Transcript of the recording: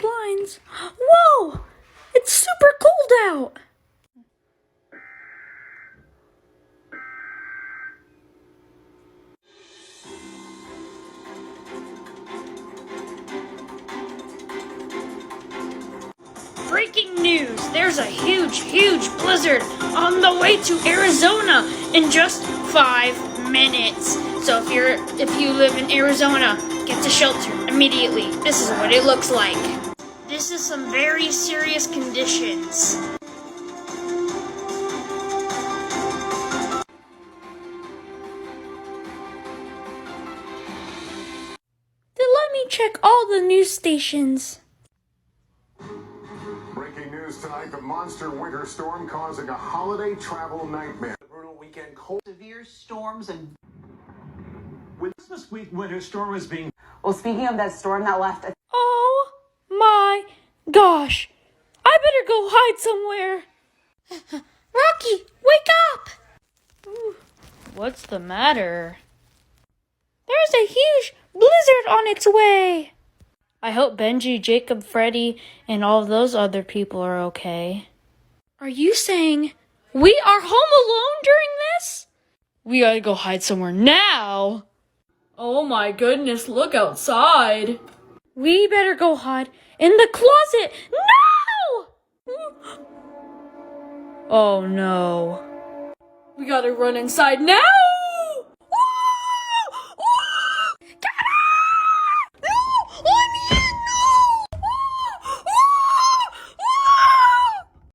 blinds. Whoa! It's super cold out! Breaking news! There's a huge blizzard on the way to Arizona in just 5 minutes. So if you live in Arizona, get to shelter immediately. This is what it looks like. This is some very serious conditions. Then let me check all the news stations. Breaking news tonight, the monster winter storm causing a holiday travel nightmare. Brutal weekend cold. Severe storms and Christmas week winter storm is being... Well, speaking of that storm that left... Oh my gosh. I better go hide somewhere. Rocky, wake up! Ooh, what's the matter? There's a huge blizzard on its way. I hope Benji, Jacob, Freddy, and all of those other people are okay. Are you saying we are home alone during this? We gotta go hide somewhere now. Oh my goodness, look outside. We better go hide in the closet. No! Oh no. We gotta run inside now!